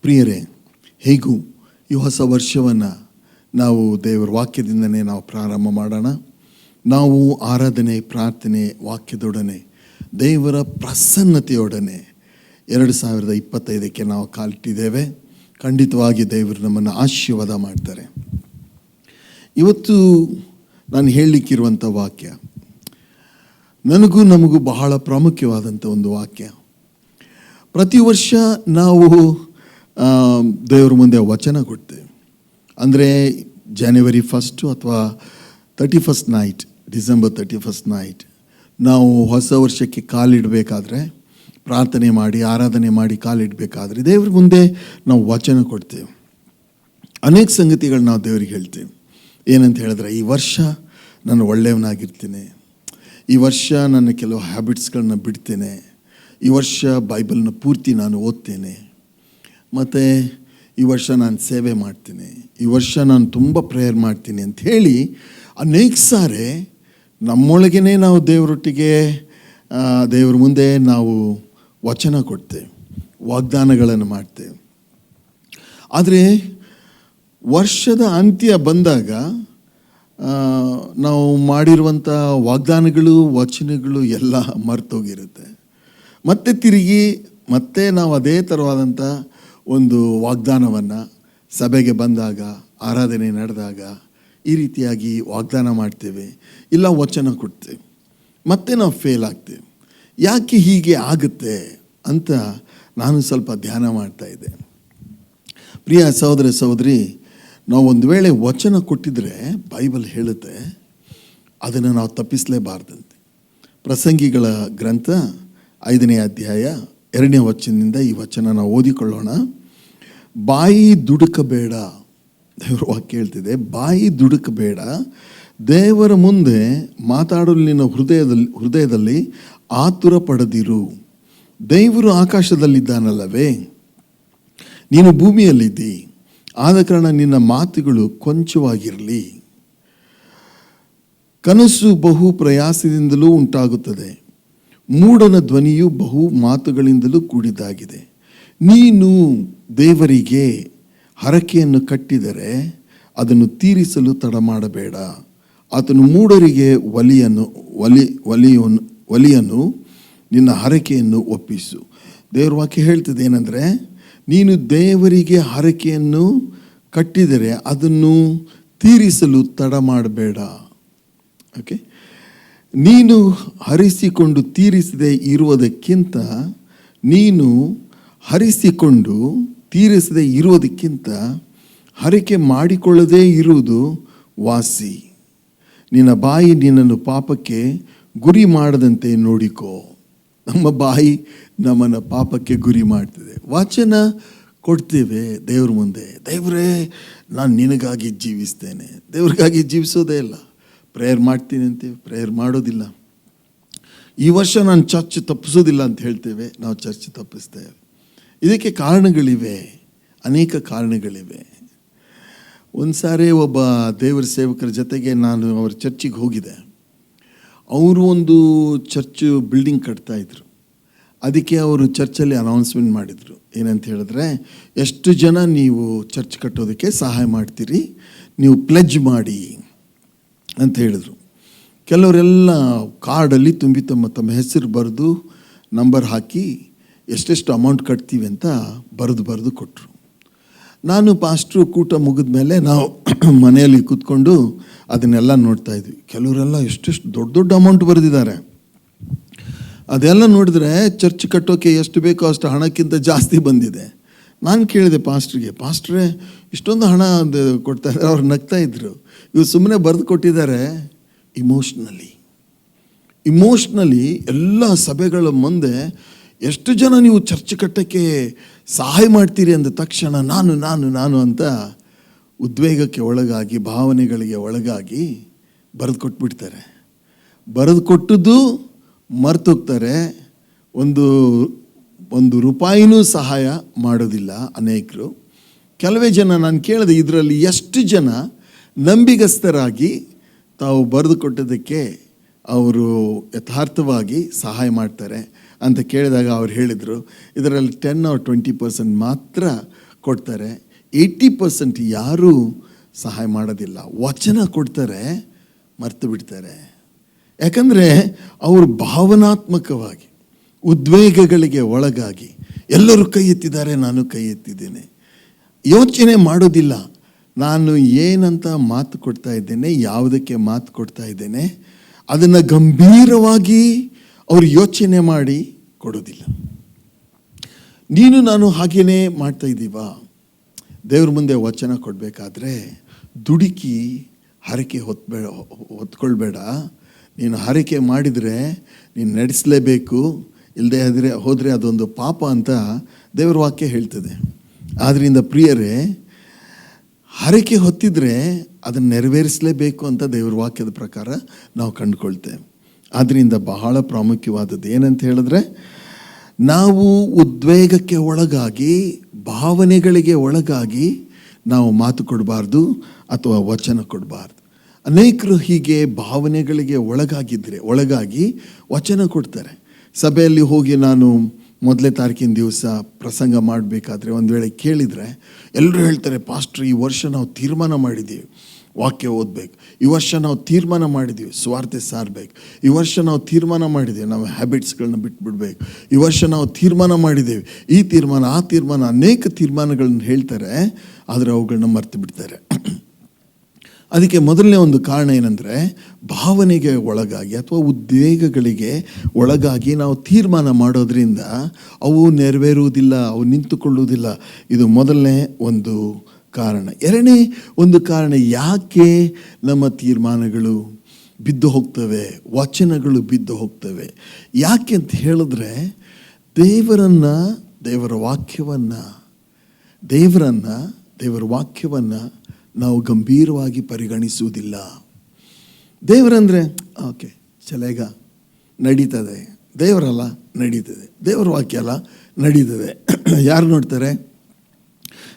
ಪ್ರಿಯರೇ, ಹೇಗೂ ಈ ಹೊಸ ವರ್ಷವನ್ನು ನಾವು ದೇವರ ವಾಕ್ಯದಿಂದನೇ ನಾವು ಪ್ರಾರಂಭ ಮಾಡೋಣ. ನಾವು ಆರಾಧನೆ, ಪ್ರಾರ್ಥನೆ, ವಾಕ್ಯದೊಡನೆ, ದೇವರ ಪ್ರಸನ್ನತೆಯೊಡನೆ 2025ಕ್ಕೆ ನಾವು ಕಾಲಿಟ್ಟಿದ್ದೇವೆ. ಖಂಡಿತವಾಗಿ ದೇವರು ನಮ್ಮನ್ನು ಆಶೀರ್ವಾದ ಮಾಡ್ತಾರೆ. ಇವತ್ತು ನಾನು ಹೇಳಲಿಕ್ಕಿರುವಂಥ ವಾಕ್ಯ ನನಗೂ ನಮಗೂ ಬಹಳ ಪ್ರಾಮುಖ್ಯವಾದಂಥ ಒಂದು ವಾಕ್ಯ. ಪ್ರತಿ ವರ್ಷ ನಾವು ದೇವರ ಮುಂದೆ ವಚನ ಕೊಡ್ತೇವೆ. ಅಂದರೆ ಜನವರಿ 1 ಅಥವಾ 31 ನೈಟ್, ಡಿಸೆಂಬರ್ 31 ನೈಟ್ ನಾವು ಹೊಸ ವರ್ಷಕ್ಕೆ ಕಾಲಿಡಬೇಕಾದ್ರೆ, ಪ್ರಾರ್ಥನೆ ಮಾಡಿ ಆರಾಧನೆ ಮಾಡಿ ಕಾಲಿಡಬೇಕಾದ್ರೆ ದೇವ್ರ ಮುಂದೆ ನಾವು ವಚನ ಕೊಡ್ತೇವೆ. ಅನೇಕ ಸಂಗತಿಗಳು ನಾವು ದೇವರಿಗೆ ಹೇಳ್ತೇವೆ. ಏನಂತ ಹೇಳಿದ್ರೆ, ಈ ವರ್ಷ ನಾನು ಒಳ್ಳೆಯವನಾಗಿರ್ತೀನಿ, ಈ ವರ್ಷ ನನ್ನ ಕೆಲವು ಹ್ಯಾಬಿಟ್ಸ್ಗಳನ್ನ ಬಿಡ್ತೇನೆ, ಈ ವರ್ಷ ಬೈಬಲ್ನ ಪೂರ್ತಿ ನಾನು ಓದ್ತೇನೆ, ಮತ್ತು ಈ ವರ್ಷ ನಾನು ಸೇವೆ ಮಾಡ್ತೀನಿ, ಈ ವರ್ಷ ನಾನು ತುಂಬ ಪ್ರೇಯರ್ ಮಾಡ್ತೀನಿ ಅಂತ ಹೇಳಿ ಅನೇಕ ಸಾರಿ ನಮ್ಮೊಳಗೇ ನಾವು ದೇವರೊಟ್ಟಿಗೆ ದೇವ್ರ ಮುಂದೆ ನಾವು ವಚನ ಕೊಡ್ತೇವೆ, ವಾಗ್ದಾನಗಳನ್ನು ಮಾಡ್ತೇವೆ. ಆದರೆ ವರ್ಷದ ಅಂತ್ಯ ಬಂದಾಗ ನಾವು ಮಾಡಿರುವಂಥ ವಾಗ್ದಾನಗಳು, ವಚನಗಳು ಎಲ್ಲ ಮರ್ತೋಗಿರುತ್ತೆ. ಮತ್ತೆ ನಾವು ಅದೇ ಥರವಾದಂಥ ಒಂದು ವಾಗ್ದಾನವನ್ನು ಸಭೆಗೆ ಬಂದಾಗ, ಆರಾಧನೆ ನಡೆದಾಗ ಈ ರೀತಿಯಾಗಿ ವಾಗ್ದಾನ ಮಾಡ್ತೇವೆ, ಇಲ್ಲ ವಚನ ಕೊಡ್ತೇವೆ, ಮತ್ತೆ ನಾವು ಫೇಲ್ ಆಗ್ತೇವೆ. ಯಾಕೆ ಹೀಗೆ ಆಗುತ್ತೆ ಅಂತ ನಾನು ಸ್ವಲ್ಪ ಧ್ಯಾನ ಮಾಡ್ತಾಯಿದ್ದೆ. ಪ್ರಿಯ ಸಹೋದರ ಸಹೋದರಿ, ನಾವು ಒಂದು ವೇಳೆ ವಚನ ಕೊಟ್ಟಿದ್ರೆ ಬೈಬಲ್ ಹೇಳುತ್ತೆ ಅದನ್ನು ನಾವು ತಪ್ಪಿಸಲೇಬಾರ್ದಂತೆ. ಪ್ರಸಂಗಿಗಳ ಗ್ರಂಥ 5ನೇ ಅಧ್ಯಾಯ 2ನೇ ವಚನದಿಂದ ಈ ವಚನ ನಾವು ಓದಿಕೊಳ್ಳೋಣ. ಬಾಯಿ ದುಡುಕಬೇಡ, ದೇವರ ವಾಕ್ಯ ಹೇಳ್ತಿದೆ, ಬಾಯಿ ದುಡುಕಬೇಡ, ದೇವರ ಮುಂದೆ ಮಾತಾಡಲು ನಿನ್ನ ಹೃದಯದಲ್ಲಿ ಆತುರ ಪಡದಿರು. ದೇವರು ಆಕಾಶದಲ್ಲಿದ್ದಾನಲ್ಲವೇ, ನೀನು ಭೂಮಿಯಲ್ಲಿದ್ದಿ, ಆದ ಕಾರಣ ನಿನ್ನ ಮಾತುಗಳು ಕೊಂಚವಾಗಿರಲಿ. ಕನಸು ಬಹು ಪ್ರಯಾಸದಿಂದಲೂ ಉಂಟಾಗುತ್ತದೆ, ಮೂಢನ ಧ್ವನಿಯು ಬಹು ಮಾತುಗಳಿಂದಲೂ ಕೂಡಿದ್ದಾಗಿದೆ. ನೀನು ದೇವರಿಗೆ ಹರಕೆಯನ್ನು ಕಟ್ಟಿದರೆ ಅದನ್ನು ತೀರಿಸಲು ತಡ ಮಾಡಬೇಡ. ಆತನು ಮೂಢರಿಗೆ ಒಲಿಯನು ನಿನ್ನ ಹರಕೆಯನ್ನು ಒಪ್ಪಿಸು. ದೇವರ ವಾಕ್ಯ ಹೇಳ್ತದೆ ಏನಂದರೆ, ನೀನು ದೇವರಿಗೆ ಹರಕೆಯನ್ನು ಕಟ್ಟಿದರೆ ಅದನ್ನು ತೀರಿಸಲು ತಡ ಮಾಡಬೇಡ. ಓಕೆ, ನೀನು ಹರಿಸಿಕೊಂಡು ತೀರಿಸದೆ ಇರುವುದಕ್ಕಿಂತ ಹರಕೆ ಮಾಡಿಕೊಳ್ಳದೇ ಇರುವುದು ವಾಸಿ. ನಿನ್ನ ಬಾಯಿ ನಿನ್ನನ್ನು ಪಾಪಕ್ಕೆ ಗುರಿ ಮಾಡದಂತೆ ನೋಡಿಕೋ. ನಮ್ಮ ಬಾಯಿ ನಮ್ಮನ್ನು ಪಾಪಕ್ಕೆ ಗುರಿ ಮಾಡ್ತಿದೆ. ವಚನ ಕೊಡ್ತೇವೆ ದೇವ್ರ ಮುಂದೆ, ದೇವರೇ ನಾನು ನಿನಗಾಗಿ ಜೀವಿಸ್ತೇನೆ. ದೇವ್ರಿಗಾಗಿ ಜೀವಿಸೋದೇ ಇಲ್ಲ. ಪ್ರೇಯರ್ ಮಾಡ್ತೀನಿ ಅಂತೀವಿ, ಪ್ರೇಯರ್ ಮಾಡೋದಿಲ್ಲ. ಈ ವರ್ಷ ನಾನು ಚರ್ಚ್ ತಪ್ಪಿಸೋದಿಲ್ಲ ಅಂತ ಹೇಳ್ತೇವೆ, ನಾವು ಚರ್ಚ್ ತಪ್ಪಿಸ್ತೇವೆ. ಇದಕ್ಕೆ ಕಾರಣಗಳಿವೆ, ಅನೇಕ ಕಾರಣಗಳಿವೆ. ಒಂದು ಸಾರಿ ಒಬ್ಬ ದೇವರ ಸೇವಕರ ಜೊತೆಗೆ ನಾನು ಅವ್ರ ಚರ್ಚಿಗೆ ಹೋಗಿದ್ದೆ. ಅವರು ಒಂದು ಚರ್ಚ್ ಬಿಲ್ಡಿಂಗ್ ಕಟ್ತಾಯಿದ್ರು. ಅದಕ್ಕೆ ಅವರು ಚರ್ಚಲ್ಲಿ ಅನೌನ್ಸ್ಮೆಂಟ್ ಮಾಡಿದರು. ಏನಂತ ಹೇಳಿದ್ರೆ, ಎಷ್ಟು ಜನ ನೀವು ಚರ್ಚ್ ಕಟ್ಟೋದಕ್ಕೆ ಸಹಾಯ ಮಾಡ್ತೀರಿ, ನೀವು ಪ್ಲೆಜ್ ಮಾಡಿ ಅಂತ ಹೇಳಿದರು. ಕೆಲವರೆಲ್ಲ ಕಾರ್ಡಲ್ಲಿ ತುಂಬಿ ತಮ್ಮ ಹೆಸರು ಬರೆದು ನಂಬರ್ ಹಾಕಿ ಎಷ್ಟೆಷ್ಟು ಅಮೌಂಟ್ ಕಟ್ತೀವಿ ಅಂತ ಬರೆದು ಕೊಟ್ಟರು. ನಾನು ಪಾಸ್ಟ್ರು ಕೂಟ ಮುಗಿದ ಮೇಲೆ ನಾವು ಮನೆಯಲ್ಲಿ ಕೂತ್ಕೊಂಡು ಅದನ್ನೆಲ್ಲ ನೋಡ್ತಾ ಇದ್ವಿ. ಕೆಲವರೆಲ್ಲ ಎಷ್ಟೆಷ್ಟು ದೊಡ್ಡ ಅಮೌಂಟ್ ಬರೆದಿದ್ದಾರೆ. ಅದೆಲ್ಲ ನೋಡಿದ್ರೆ ಚರ್ಚ್ ಕಟ್ಟೋಕ್ಕೆ ಎಷ್ಟು ಬೇಕೋ ಅಷ್ಟು ಹಣಕ್ಕಿಂತ ಜಾಸ್ತಿ ಬಂದಿದೆ. ನಾನು ಕೇಳಿದೆ ಪಾಸ್ಟ್ರೇ ಇಷ್ಟೊಂದು ಹಣ ಕೊಡ್ತಾ ಇದ್ದಾರೆ. ಅವ್ರು ನಗ್ತಾ ಇದ್ರು. ಇವ್ರು ಸುಮ್ಮನೆ ಬರೆದು ಕೊಟ್ಟಿದ್ದಾರೆ. ಇಮೋಷ್ನಲಿ ಎಲ್ಲ ಸಭೆಗಳ ಮುಂದೆ ಎಷ್ಟು ಜನ ನೀವು ಚರ್ಚ್ ಕಟ್ಟಕ್ಕೆ ಸಹಾಯ ಮಾಡ್ತೀರಿ ಅಂದ ತಕ್ಷಣ ನಾನು ಅಂತ ಉದ್ವೇಗಕ್ಕೆ ಒಳಗಾಗಿ, ಭಾವನೆಗಳಿಗೆ ಒಳಗಾಗಿ ಬರೆದು ಕೊಟ್ಬಿಡ್ತಾರೆ. ಬರೆದು ಕೊಟ್ಟದ್ದು ಮರ್ತೋಗ್ತಾರೆ. ಒಂದು ರೂಪಾಯಿನೂ ಸಹಾಯ ಮಾಡೋದಿಲ್ಲ ಅನೇಕರು. ಕೆಲವೇ ಜನ ನಾನು ಕೇಳಿದೆ, ಇದರಲ್ಲಿ ಎಷ್ಟು ಜನ ನಂಬಿಗಸ್ತರಾಗಿ ತಾವು ಬರೆದು ಕೊಟ್ಟದಕ್ಕೆ ಅವರು ಯಥಾರ್ಥವಾಗಿ ಸಹಾಯ ಮಾಡ್ತಾರೆ ಅಂತ ಕೇಳಿದಾಗ ಅವ್ರು ಹೇಳಿದರು, ಇದರಲ್ಲಿ 10 or 20% ಮಾತ್ರ ಕೊಡ್ತಾರೆ. 80% ಯಾರೂ ಸಹಾಯ ಮಾಡೋದಿಲ್ಲ. ವಚನ ಕೊಡ್ತಾರೆ, ಮರ್ತು ಬಿಡ್ತಾರೆ. ಯಾಕಂದರೆ ಅವರು ಭಾವನಾತ್ಮಕವಾಗಿ ಉದ್ವೇಗಗಳಿಗೆ ಒಳಗಾಗಿ, ಎಲ್ಲರೂ ಕೈ ಎತ್ತಿದ್ದಾರೆ, ನಾನು ಕೈ ಎತ್ತಿದ್ದೇನೆ, ಯೋಚನೆ ಮಾಡೋದಿಲ್ಲ. ನಾನು ಏನಂತ ಮಾತು ಕೊಡ್ತಾ ಇದ್ದೇನೆ, ಯಾವುದಕ್ಕೆ ಮಾತು ಕೊಡ್ತಾ ಇದ್ದೇನೆ, ಅದನ್ನು ಗಂಭೀರವಾಗಿ ಅವರು ಯೋಚನೆ ಮಾಡಿ ಕೊಡೋದಿಲ್ಲ. ನೀನು ನಾನು ಹಾಗೇನೇ ಮಾಡ್ತಾ ಇದ್ದೀವಾ? ದೇವ್ರ ಮುಂದೆ ವಚನ ಕೊಡಬೇಕಾದ್ರೆ ದುಡುಕಿ ಹರಕೆ ಹೊತ್ಕೊಳ್ಬೇಡ. ನೀನು ಹರಕೆ ಮಾಡಿದರೆ ನೀನು ನಡೆಸಲೇಬೇಕು, ಇಲ್ಲದೆ ಹೋದರೆ ಅದೊಂದು ಪಾಪ ಅಂತ ದೇವ್ರ ವಾಕ್ಯ ಹೇಳ್ತದೆ. ಆದ್ದರಿಂದ ಪ್ರಿಯರೇ, ಹರಕೆ ಹೊತ್ತಿದ್ರೆ ಅದನ್ನು ನೆರವೇರಿಸಲೇಬೇಕು ಅಂತ ದೇವ್ರ ವಾಕ್ಯದ ಪ್ರಕಾರ ನಾವು ಕಂಡುಕೊಳ್ತೇವೆ. ಆದ್ದರಿಂದ ಬಹಳ ಪ್ರಾಮುಖ್ಯವಾದದ್ದು ಏನಂತ ಹೇಳಿದ್ರೆ, ನಾವು ಉದ್ವೇಗಕ್ಕೆ ಒಳಗಾಗಿ, ಭಾವನೆಗಳಿಗೆ ಒಳಗಾಗಿ ನಾವು ಮಾತು ಕೊಡಬಾರ್ದು ಅಥವಾ ವಚನ ಕೊಡಬಾರ್ದು. ಅನೇಕರು ಹೀಗೆ ಭಾವನೆಗಳಿಗೆ ಒಳಗಾಗಿ ವಚನ ಕೊಡ್ತಾರೆ. ಸಭೆಯಲ್ಲಿ ಹೋಗಿ ನಾನು ಮೊದಲೇ ತಾರೀಕಿನ ದಿವಸ ಪ್ರಸಂಗ ಮಾಡಬೇಕಾದ್ರೆ ಒಂದು ವೇಳೆ ಕೇಳಿದರೆ ಎಲ್ಲರೂ ಹೇಳ್ತಾರೆ, ಪಾಸ್ಟ್ರ್ ಈ ವರ್ಷ ನಾವು ತೀರ್ಮಾನ ಮಾಡಿದ್ದೀವಿ ವಾಕ್ಯ ಓದಬೇಕು, ಈ ವರ್ಷ ನಾವು ತೀರ್ಮಾನ ಮಾಡಿದ್ದೀವಿ ಸ್ವಾರ್ಥ ಸಾರಬೇಕು, ಈ ವರ್ಷ ನಾವು ತೀರ್ಮಾನ ಮಾಡಿದ್ದೀವಿ ನಾವು ಹ್ಯಾಬಿಟ್ಸ್ಗಳನ್ನ ಬಿಟ್ಬಿಡ್ಬೇಕು, ಈ ವರ್ಷ ನಾವು ತೀರ್ಮಾನ ಮಾಡಿದ್ದೇವೆ, ಈ ತೀರ್ಮಾನ ಆ ತೀರ್ಮಾನ, ಅನೇಕ ತೀರ್ಮಾನಗಳನ್ನ ಹೇಳ್ತಾರೆ, ಆದರೆ ಅವುಗಳನ್ನ ಮರ್ತು ಬಿಡ್ತಾರೆ. ಅದಕ್ಕೆ ಮೊದಲನೇ ಒಂದು ಕಾರಣ ಏನಂದರೆ, ಭಾವನೆಗೆ ಒಳಗಾಗಿ ಅಥವಾ ಉದ್ವೇಗಗಳಿಗೆ ಒಳಗಾಗಿ ನಾವು ತೀರ್ಮಾನ ಮಾಡೋದ್ರಿಂದ ಅವು ನೆರವೇರುವುದಿಲ್ಲ, ಅವು ನಿಂತುಕೊಳ್ಳುವುದಿಲ್ಲ. ಇದು ಮೊದಲನೇ ಒಂದು ಕಾರಣ. ಎರಡನೇ ಒಂದು ಕಾರಣ ಯಾಕೆ ನಮ್ಮ ತೀರ್ಮಾನಗಳು ಬಿದ್ದು ಹೋಗ್ತವೆ, ವಚನಗಳು ಬಿದ್ದು ಹೋಗ್ತವೆ ಯಾಕೆ ಅಂತ ಹೇಳಿದ್ರೆ, ದೇವರ ವಾಕ್ಯವನ್ನು ನಾವು ಗಂಭೀರವಾಗಿ ಪರಿಗಣಿಸುವುದಿಲ್ಲ. ದೇವರಂದರೆ ಓಕೆ ಚಲೇಗ ನಡೀತದೆ, ದೇವರಲ್ಲ ನಡೀತದೆ, ದೇವರ ವಾಕ್ಯ ಅಲ್ಲ ನಡೀತದೆ. ಯಾರು ನೋಡ್ತಾರೆ?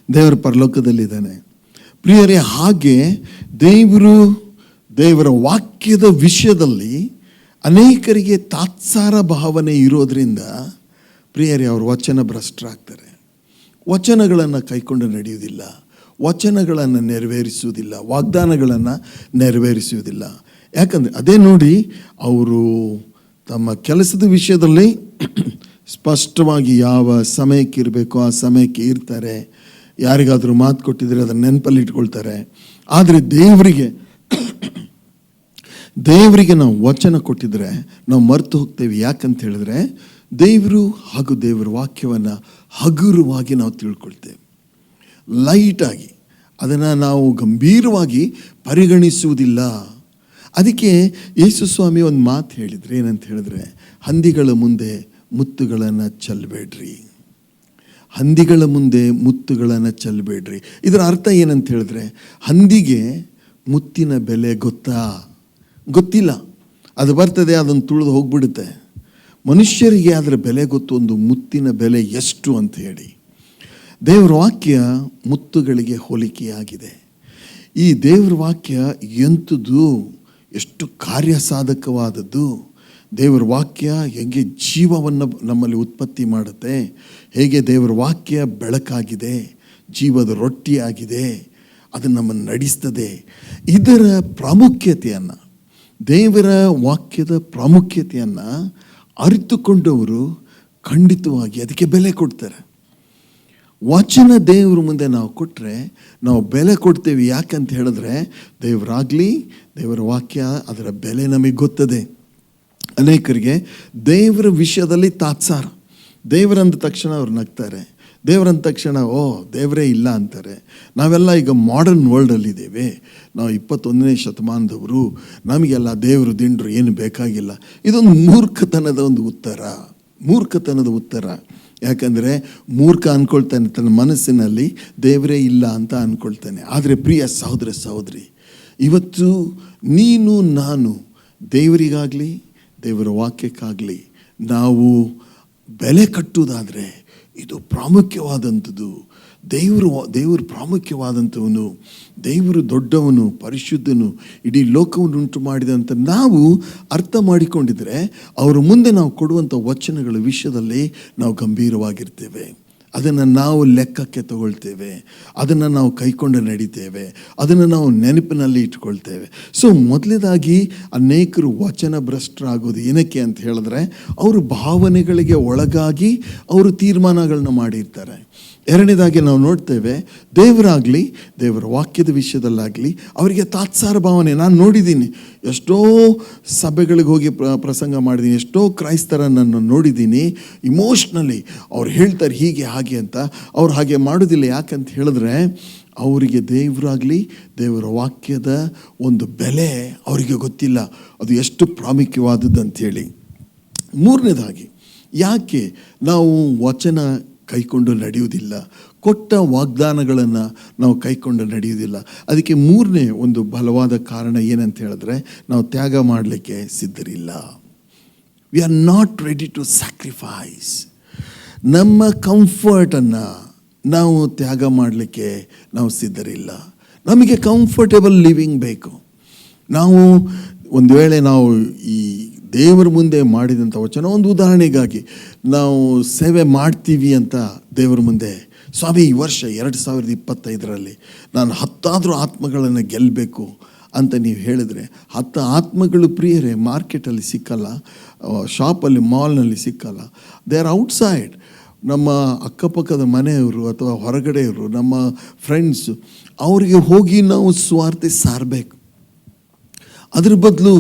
ದೇವರ ಪರಲೋಕದಲ್ಲಿದ್ದಾನೆ. ಪ್ರಿಯರೇ, ಹಾಗೆ ದೇವರ ವಾಕ್ಯದ ವಿಷಯದಲ್ಲಿ ಅನೇಕರಿಗೆ ತಾತ್ಸಾರ ಭಾವನೆ ಇರೋದ್ರಿಂದ ಪ್ರಿಯರೇ, ಅವರು ವಚನ ಭ್ರಷ್ಟರಾಗ್ತಾರೆ. ವಚನಗಳನ್ನು ಕೈಕೊಂಡು ನಡೆಯುವುದಿಲ್ಲ, ವಚನಗಳನ್ನು ನೆರವೇರಿಸುವುದಿಲ್ಲ, ವಾಗ್ದಾನಗಳನ್ನು ನೆರವೇರಿಸುವುದಿಲ್ಲ. ಯಾಕಂದರೆ ಅದೇ ನೋಡಿ, ಅವರು ತಮ್ಮ ಕೆಲಸದ ವಿಷಯದಲ್ಲಿ ಸ್ಪಷ್ಟವಾಗಿ ಯಾವ ಸಮಯಕ್ಕೆ ಇರಬೇಕು ಆ ಸಮಯಕ್ಕೆ ಇರ್ತಾರೆ. ಯಾರಿಗಾದರೂ ಮಾತು ಕೊಟ್ಟಿದ್ರೆ ಅದನ್ನು ನೆನಪಲ್ಲಿ ಇಟ್ಕೊಳ್ತಾರೆ. ಆದರೆ ದೇವರಿಗೆ ನಾವು ವಚನ ಕೊಟ್ಟಿದ್ರೆ ನಾವು ಮರೆತು ಹೋಗ್ತೇವೆ. ಯಾಕಂತ ಹೇಳಿದ್ರೆ, ದೇವರು ಹಾಗೂ ದೇವರ ವಾಕ್ಯವನ್ನು ಹಗುರವಾಗಿ ನಾವು ತಿಳ್ಕೊಳ್ತೇವೆ, ಲೈಟಾಗಿ ಅದನ್ನು ನಾವು ಗಂಭೀರವಾಗಿ ಪರಿಗಣಿಸುವುದಿಲ್ಲ. ಅದಕ್ಕೆ ಯೇಸು ಸ್ವಾಮಿ ಒಂದು ಮಾತು ಹೇಳಿದರೆ, ಏನಂತ ಹೇಳಿದ್ರೆ, ಹಂದಿಗಳ ಮುಂದೆ ಮುತ್ತುಗಳನ್ನು ಚೆಲ್ಲಬೇಡ್ರಿ, ಹಂದಿಗಳ ಮುಂದೆ ಮುತ್ತುಗಳನ್ನು ಚೆಲ್ಲಬೇಡ್ರಿ. ಇದರ ಅರ್ಥ ಏನಂತ ಹೇಳಿದ್ರೆ, ಹಂದಿಗೆ ಮುತ್ತಿನ ಬೆಲೆ ಗೊತ್ತಿಲ್ಲ, ಅದು ಬರ್ತದೆ ಅದನ್ನು ತುಳಿದು ಹೋಗ್ಬಿಡುತ್ತೆ. ಮನುಷ್ಯರಿಗೆ ಅದರ ಬೆಲೆ ಗೊತ್ತು, ಒಂದು ಮುತ್ತಿನ ಬೆಲೆ ಎಷ್ಟು ಅಂತ ಹೇಳಿ. ದೇವರ ವಾಕ್ಯ ಮುತ್ತುಗಳಿಗೆ ಹೋಲಿಕೆಯಾಗಿದೆ. ಈ ದೇವರ ವಾಕ್ಯ ಎಂಥದ್ದು, ಎಷ್ಟು ಕಾರ್ಯಸಾಧಕವಾದದ್ದು. ದೇವರ ವಾಕ್ಯ ಹೇಗೆ ಜೀವವನ್ನು ನಮ್ಮಲ್ಲಿ ಉತ್ಪತ್ತಿ ಮಾಡುತ್ತೆ, ಹೇಗೆ ದೇವರ ವಾಕ್ಯ ಬೆಳಕಾಗಿದೆ, ಜೀವದ ರೊಟ್ಟಿಯಾಗಿದೆ, ಅದು ನಮ್ಮನ್ನು ನಡೆಸ್ತದೆ. ಇದರ ಪ್ರಾಮುಖ್ಯತೆಯನ್ನು, ದೇವರ ವಾಕ್ಯದ ಪ್ರಾಮುಖ್ಯತೆಯನ್ನು ಅರಿತುಕೊಂಡವರು ಖಂಡಿತವಾಗಿ ಅದಕ್ಕೆ ಬೆಲೆ ಕೊಡ್ತಾರೆ. ವಚನ ದೇವ್ರ ಮುಂದೆ ನಾವು ಕೊಟ್ಟರೆ ನಾವು ಬೆಲೆ ಕೊಡ್ತೇವೆ. ಯಾಕಂತ ಹೇಳಿದ್ರೆ, ದೇವರಾಗಲಿ ದೇವರ ವಾಕ್ಯ ಅದರ ಬೆಲೆ ನಮಗೆ ಗೊತ್ತದೆ. ಅನೇಕರಿಗೆ ದೇವರ ವಿಷಯದಲ್ಲಿ ತಾತ್ಸಾರ, ದೇವರಂದ ತಕ್ಷಣ ಅವ್ರು ನಗ್ತಾರೆ, ದೇವರಂದ ತಕ್ಷಣ ದೇವರೇ ಇಲ್ಲ ಅಂತಾರೆ. ನಾವೆಲ್ಲ ಈಗ ಮಾಡರ್ನ್ ವರ್ಲ್ಡಲ್ಲಿದ್ದೇವೆ, ನಾವು 21ನೇ ಶತಮಾನದವರು, ನಮಗೆಲ್ಲ ದೇವರು ದಿಂಡ್ರು ಏನು ಬೇಕಾಗಿಲ್ಲ. ಇದೊಂದು ಮೂರ್ಖತನದ ಉತ್ತರ. ಯಾಕಂದರೆ ಮೂರ್ಖ ಅಂದ್ಕೊಳ್ತಾನೆ ತನ್ನ ಮನಸ್ಸಿನಲ್ಲಿ ದೇವರೇ ಇಲ್ಲ ಅಂತ ಅಂದ್ಕೊಳ್ತಾನೆ. ಆದರೆ ಪ್ರಿಯ ಸಹೋದರ ಸಹೋದರಿ, ಇವತ್ತು ನೀನು ನಾನು ದೇವರಿಗಾಗಲಿ ದೇವರ ವಾಕ್ಯಕ್ಕಾಗಲಿ ನಾವು ಬೆಲೆ ಕಟ್ಟುವುದಾದರೆ ಇದು ಪ್ರಾಮುಖ್ಯವಾದಂಥದ್ದು. ದೇವರು ಪ್ರಾಮುಖ್ಯವಾದಂಥವನು, ದೇವರು ದೊಡ್ಡವನು, ಪರಿಶುದ್ಧನು, ಇಡೀ ಲೋಕವನ್ನು ಉಂಟು ಮಾಡಿದಂಥ ನಾವು ಅರ್ಥ ಮಾಡಿಕೊಂಡಿದ್ರೆ ಅವರ ಮುಂದೆ ನಾವು ಕೊಡುವಂಥ ವಚನಗಳ ವಿಷಯದಲ್ಲಿ ನಾವು ಗಂಭೀರವಾಗಿರ್ತೇವೆ. ಅದನ್ನು ನಾವು ಲೆಕ್ಕಕ್ಕೆ ತಗೊಳ್ತೇವೆ, ಅದನ್ನು ನಾವು ಕೈಕೊಂಡು ನಡಿತೇವೆ, ಅದನ್ನು ನಾವು ನೆನಪಿನಲ್ಲಿ ಇಟ್ಕೊಳ್ತೇವೆ. ಸೊ ಮೊದಲನೇದಾಗಿ ಅನೇಕರು ವಚನ ಭ್ರಷ್ಟರಾಗೋದು ಏನಕ್ಕೆ ಅಂತ ಹೇಳಿದ್ರೆ, ಅವರು ಭಾವನೆಗಳಿಗೆ ಒಳಗಾಗಿ ಅವರು ತೀರ್ಮಾನಗಳನ್ನ ಮಾಡಿರ್ತಾರೆ. ಎರಡನೇದಾಗಿ ನಾವು ನೋಡ್ತೇವೆ, ದೇವರಾಗಲಿ ದೇವರ ವಾಕ್ಯದ ವಿಷಯದಲ್ಲಾಗಲಿ ಅವರಿಗೆ ತಾತ್ಸಾರ ಭಾವನೆ. ನಾನು ನೋಡಿದ್ದೀನಿ, ಎಷ್ಟೋ ಸಭೆಗಳಿಗೆ ಹೋಗಿ ಪ್ರಸಂಗ ಮಾಡಿದ್ದೀನಿ, ಎಷ್ಟೋ ಕ್ರೈಸ್ತರನ್ನು ನೋಡಿದ್ದೀನಿ. ಇಮೋಷ್ನಲಿ ಅವ್ರು ಹೇಳ್ತಾರೆ ಹೀಗೆ ಹಾಗೆ ಅಂತ. ಅವ್ರು ಹಾಗೆ ಮಾಡೋದಿಲ್ಲ. ಯಾಕಂತ ಹೇಳಿದ್ರೆ ಅವರಿಗೆ ದೇವರಾಗಲಿ ದೇವರ ವಾಕ್ಯದ ಒಂದು ಬೆಲೆ ಅವರಿಗೆ ಗೊತ್ತಿಲ್ಲ, ಅದು ಎಷ್ಟು ಪ್ರಾಮುಖ್ಯವಾದದ್ದು ಅಂಥೇಳಿ. ಮೂರನೇದಾಗಿ ಯಾಕೆ ನಾವು ವಚನ ಕೈಕೊಂಡು ನಡೆಯುವುದಿಲ್ಲ, ಕೊಟ್ಟ ವಾಗ್ದಾನಗಳನ್ನು ನಾವು ಕೈಕೊಂಡು ನಡೆಯುವುದಿಲ್ಲ? ಅದಕ್ಕೆ ಮೂರನೇ ಒಂದು ಬಲವಾದ ಕಾರಣ ಏನಂತ ಹೇಳಿದ್ರೆ, ನಾವು ತ್ಯಾಗ ಮಾಡಲಿಕ್ಕೆ ಸಿದ್ಧರಿಲ್ಲ. We are not ready to sacrifice. ನಮ್ಮ ಕಂಫರ್ಟನ್ನು ನಾವು ತ್ಯಾಗ ಮಾಡಲಿಕ್ಕೆ ನಾವು ಸಿದ್ಧರಿಲ್ಲ. ನಮಗೆ ಕಂಫರ್ಟೇಬಲ್ ಲಿವಿಂಗ್ ಬೇಕು. ನಾವು ಒಂದು ವೇಳೆ ನಾವು ಈ ದೇವರ ಮುಂದೆ ಮಾಡಿದಂಥ ವಚನ, ಒಂದು ಉದಾಹರಣೆಗಾಗಿ ನಾವು ಸೇವೆ ಮಾಡ್ತೀವಿ ಅಂತ ದೇವರ ಮುಂದೆ, ಸ್ವಾಮಿ ಈ ವರ್ಷ 2025 ನಾನು 10 ಆತ್ಮಗಳನ್ನು ಗೆಲ್ಲಬೇಕು ಅಂತ ನೀವು ಹೇಳಿದ್ರೆ, 10 ಆತ್ಮಗಳು ಪ್ರಿಯರೇ ಮಾರ್ಕೆಟಲ್ಲಿ ಸಿಕ್ಕಲ್ಲ, ಶಾಪಲ್ಲಿ ಮಾಲ್ನಲ್ಲಿ ಸಿಕ್ಕಲ್ಲ. They are outside. ನಮ್ಮ ಅಕ್ಕಪಕ್ಕದ ಮನೆಯವರು ಅಥವಾ ಹೊರಗಡೆಯವರು, ನಮ್ಮ ಫ್ರೆಂಡ್ಸು, ಅವರಿಗೆ ಹೋಗಿ ನಾವು ಸ್ವಾರ್ಥ ಸಾರಬೇಕು. ಅದ್ರ ಬದಲು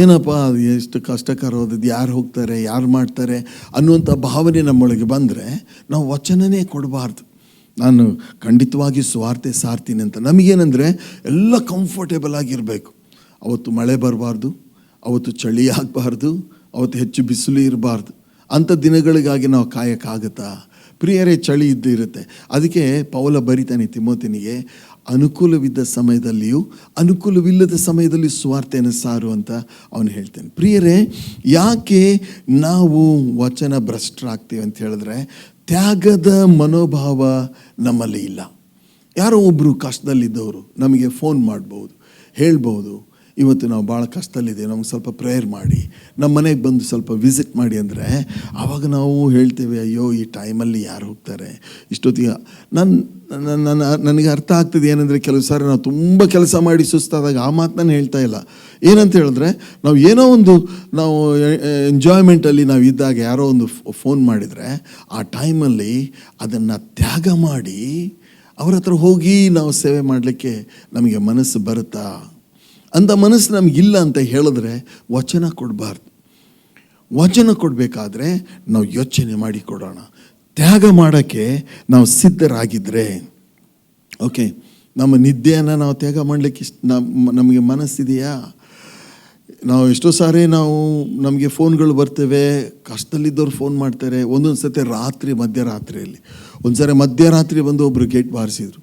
ಏನಪ್ಪ ಎಷ್ಟು ಕಷ್ಟಕರವಾದದ್ದು, ಯಾರು ಹೋಗ್ತಾರೆ, ಯಾರು ಮಾಡ್ತಾರೆ ಅನ್ನುವಂಥ ಭಾವನೆ ನಮ್ಮೊಳಗೆ ಬಂದರೆ ನಾವು ವಚನನೇ ಕೊಡಬಾರ್ದು. ನಾನು ಖಂಡಿತವಾಗಿ ಸ್ವಾರ್ಥ ಸಾರ್ತೀನಿ ಅಂತ. ನಮಗೇನೆಂದರೆ ಎಲ್ಲ ಕಂಫರ್ಟೇಬಲ್ ಆಗಿರಬೇಕು. ಅವತ್ತು ಮಳೆ ಬರಬಾರ್ದು, ಅವತ್ತು ಚಳಿ ಆಗಬಾರ್ದು, ಅವತ್ತು ಹೆಚ್ಚು ಬಿಸಿಲು ಇರಬಾರ್ದು. ಅಂಥ ದಿನಗಳಿಗಾಗಿ ನಾವು ಕಾಯಕ್ಕಾಗತ್ತಾ? ಪ್ರಿಯರೇ, ಚಳಿ ಇದ್ದು ಇರುತ್ತೆ. ಅದಕ್ಕೆ ಪೌಲ ಬರಿತಾನೆ ತಿಮೋಥನಿಗೆ, ಅನುಕೂಲವಿದ್ದ ಸಮಯದಲ್ಲಿಯೂ ಅನುಕೂಲವಿಲ್ಲದ ಸಮಯದಲ್ಲಿ ಸ್ವಾರ್ಥೆಯನ್ನು ಸಾರು ಅಂತ ಅವನು ಹೇಳ್ತಾನೆ. ಪ್ರಿಯರೇ, ಯಾಕೆ ನಾವು ವಚನ ಭ್ರಷ್ಟರಾಗ್ತೀವಿ ಅಂತ ಹೇಳಿದ್ರೆ, ತ್ಯಾಗದ ಮನೋಭಾವ ನಮ್ಮಲ್ಲಿ ಇಲ್ಲ. ಯಾರೋ ಒಬ್ಬರು ಕಷ್ಟದಲ್ಲಿದ್ದವರು ನಮಗೆ ಫೋನ್ ಮಾಡ್ಬೋದು, ಹೇಳ್ಬೋದು, ಇವತ್ತು ನಾವು ಭಾಳ ಕಷ್ಟದಲ್ಲಿದೆ, ನಮ್ಗೆ ಸ್ವಲ್ಪ ಪ್ರೇಯರ್ ಮಾಡಿ, ನಮ್ಮ ಮನೆಗೆ ಬಂದು ಸ್ವಲ್ಪ ವಿಸಿಟ್ ಮಾಡಿ ಅಂದರೆ, ಆವಾಗ ನಾವು ಹೇಳ್ತೇವೆ, ಅಯ್ಯೋ ಈ ಟೈಮಲ್ಲಿ ಯಾರು ಹೋಗ್ತಾರೆ ಇಷ್ಟೊತ್ತಿಗೆ. ನನಗೆ ಅರ್ಥ ಆಗ್ತದೆ ಏನಂದರೆ, ಕೆಲವು ಸಾರಿ ನಾವು ತುಂಬ ಕೆಲಸ ಮಾಡಿ ಸುಸ್ತಾದಾಗ ಆ ಮಾತನ್ನ ಹೇಳ್ತಾ ಇಲ್ಲ. ಏನಂತ ಹೇಳಿದ್ರೆ, ನಾವು ಏನೋ ಒಂದು ನಾವು ಎಂಜಾಯ್ಮೆಂಟಲ್ಲಿ ನಾವು ಇದ್ದಾಗ ಯಾರೋ ಒಂದು ಫೋನ್ ಮಾಡಿದರೆ, ಆ ಟೈಮಲ್ಲಿ ಅದನ್ನು ತ್ಯಾಗ ಮಾಡಿ ಅವ್ರ ಹತ್ರ ಹೋಗಿ ನಾವು ಸೇವೆ ಮಾಡಲಿಕ್ಕೆ ನಮಗೆ ಮನಸ್ಸು ಬರುತ್ತಾ? ಅಂಥ ಮನಸ್ಸು ನಮಗಿಲ್ಲ ಅಂತ ಹೇಳಿದ್ರೆ ವಚನ ಕೊಡಬಾರ್ದು. ವಚನ ಕೊಡಬೇಕಾದ್ರೆ ನಾವು ಯೋಚನೆ ಮಾಡಿ ಕೊಡೋಣ. ತ್ಯಾಗ ಮಾಡೋಕ್ಕೆ ನಾವು ಸಿದ್ಧರಾಗಿದ್ದರೆ, ಓಕೆ, ನಮ್ಮ ನಿದ್ದೆಯನ್ನು ನಾವು ತ್ಯಾಗ ಮಾಡಲಿಕ್ಕೆ ನಮಗೆ ಮನಸ್ಸಿದೆಯಾ? ನಾವು ಎಷ್ಟೋ ಸಾರಿ ನಮಗೆ ಫೋನ್ಗಳು ಬರ್ತವೆ, ಕಷ್ಟದಲ್ಲಿದ್ದವ್ರು ಫೋನ್ ಮಾಡ್ತಾರೆ. ಒಂದೊಂದು ಸತಿ ಮಧ್ಯರಾತ್ರಿಯಲ್ಲಿ, ಒಂದು ಸಾರಿ ಮಧ್ಯರಾತ್ರಿ ಬಂದು ಒಬ್ಬರು ಗೇಟ್ ಬಾರಿಸಿದ್ರು.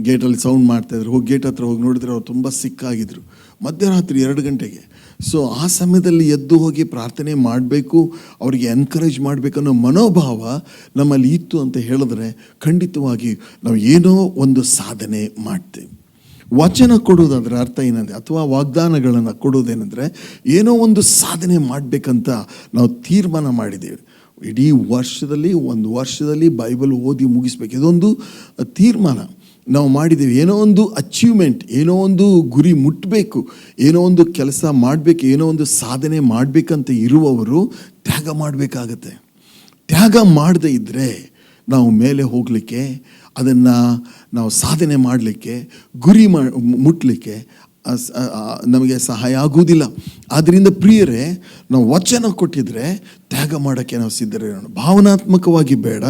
ಗೇಟಲ್ಲಿ ಸೌಂಡ್ ಮಾಡ್ತಾಯಿದ್ರು. ಹೋಗಿ ಗೇಟ್ ಹತ್ರ ಹೋಗಿ ನೋಡಿದ್ರೆ ಅವ್ರು ತುಂಬ ಸಿಕ್ಕಾಗಿದ್ರು. ಮಧ್ಯರಾತ್ರಿ 2 ಗಂಟೆಗೆ. ಸೊ ಆ ಸಮಯದಲ್ಲಿ ಎದ್ದು ಹೋಗಿ ಪ್ರಾರ್ಥನೆ ಮಾಡಬೇಕು, ಅವರಿಗೆ ಎನ್ಕರೇಜ್ ಮಾಡಬೇಕನ್ನೋ ಮನೋಭಾವ ನಮ್ಮಲ್ಲಿ ಇತ್ತು ಅಂತ ಹೇಳಿದ್ರೆ, ಖಂಡಿತವಾಗಿ ನಾವು ಏನೋ ಒಂದು ಸಾಧನೆ ಮಾಡ್ತೇವೆ. ವಚನ ಕೊಡೋದಾದ್ರೆ ಅರ್ಥ ಏನಂದರೆ, ಅಥವಾ ವಾಗ್ದಾನಗಳನ್ನು ಕೊಡೋದೇನೆಂದರೆ, ಏನೋ ಒಂದು ಸಾಧನೆ ಮಾಡಬೇಕಂತ ನಾವು ತೀರ್ಮಾನ ಮಾಡಿದ್ದೇವೆ. ಇಡೀ ಒಂದು ವರ್ಷದಲ್ಲಿ ಬೈಬಲ್ ಓದಿ ಮುಗಿಸ್ಬೇಕು, ಇದೊಂದು ತೀರ್ಮಾನ ನಾವು ಮಾಡಿದ್ದೀವಿ. ಏನೋ ಒಂದು ಅಚೀವ್ಮೆಂಟ್, ಏನೋ ಒಂದು ಗುರಿ ಮುಟ್ಟಬೇಕು, ಏನೋ ಒಂದು ಕೆಲಸ ಮಾಡಬೇಕು, ಏನೋ ಒಂದು ಸಾಧನೆ ಮಾಡಬೇಕಂತ ಇರುವವರು ತ್ಯಾಗ ಮಾಡಬೇಕಾಗತ್ತೆ. ತ್ಯಾಗ ಮಾಡದೇ ಇದ್ದರೆ ನಾವು ಮೇಲೆ ಹೋಗಲಿಕ್ಕೆ, ಅದನ್ನು ನಾವು ಸಾಧನೆ ಮಾಡಲಿಕ್ಕೆ, ಗುರಿ ಮುಟ್ಟಲಿಕ್ಕೆ ನಮಗೆ ಸಹಾಯ ಆಗುವುದಿಲ್ಲ. ಆದ್ದರಿಂದ ಪ್ರಿಯರೇ, ನಾವು ವಚನ ಕೊಟ್ಟಿದ್ರೆ ತ್ಯಾಗ ಮಾಡೋಕ್ಕೆ ನಾವು ಸಿದ್ಧರಿರೋಣ. ಭಾವನಾತ್ಮಕವಾಗಿ ಬೇಡ,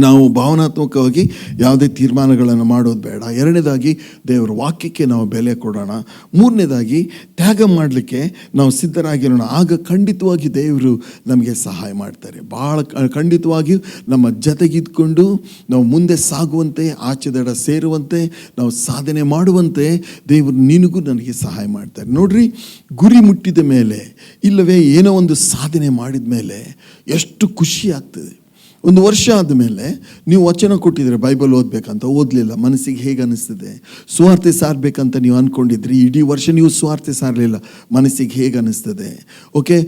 ನಾವು ಭಾವನಾತ್ಮಕವಾಗಿ ಯಾವುದೇ ತೀರ್ಮಾನಗಳನ್ನು ಮಾಡೋದು ಬೇಡ. ಎರಡನೇದಾಗಿ ದೇವರ ವಾಕ್ಯಕ್ಕೆ ನಾವು ಬೆಲೆ ಕೊಡೋಣ. ಮೂರನೇದಾಗಿ ತ್ಯಾಗ ಮಾಡಲಿಕ್ಕೆ ನಾವು ಸಿದ್ಧರಾಗಿರೋಣ. ಆಗ ಖಂಡಿತವಾಗಿ ದೇವರು ನಮಗೆ ಸಹಾಯ ಮಾಡ್ತಾರೆ. ಭಾಳ ಖಂಡಿತವಾಗಿಯೂ ನಮ್ಮ ಜೊತೆಗಿದ್ಕೊಂಡು ನಾವು ಮುಂದೆ ಸಾಗುವಂತೆ, ಆಚೆ ದಡ ಸೇರುವಂತೆ, ನಾವು ಸಾಧನೆ ಮಾಡುವಂತೆ ದೇವರು ನಿನಗೂ ನನಗೆ ಸಹಾಯ ಮಾಡ್ತಾರೆ. ನೋಡ್ರಿ, ಗುರಿ ಮುಟ್ಟಿದ ಮೇಲೆ, ಇಲ್ಲವೇ ಏನೋ ಒಂದು ಸಾಧನೆ ಮಾಡಿದ ಮೇಲೆ ಎಷ್ಟು ಖುಷಿ ಆಗ್ತದೆ. ಒಂದು ವರ್ಷ ಆದಮೇಲೆ ನೀವು ವಚನ ಕೊಟ್ಟಿದ್ರೆ ಬೈಬಲ್ ಓದಬೇಕಂತ, ಓದಲಿಲ್ಲ, ಮನಸ್ಸಿಗೆ ಹೇಗೆ ಅನ್ನಿಸ್ತದೆ? ಸುವಾರ್ತೆ ಸಾರಬೇಕಂತ ನೀವು ಅಂದ್ಕೊಂಡಿದ್ರಿ, ಇಡೀ ವರ್ಷ ನೀವು ಸುವಾರ್ತೆ ಸಾರಲಿಲ್ಲ, ಮನಸ್ಸಿಗೆ ಹೇಗೆ ಅನ್ನಿಸ್ತದೆ? ಓಕೆ,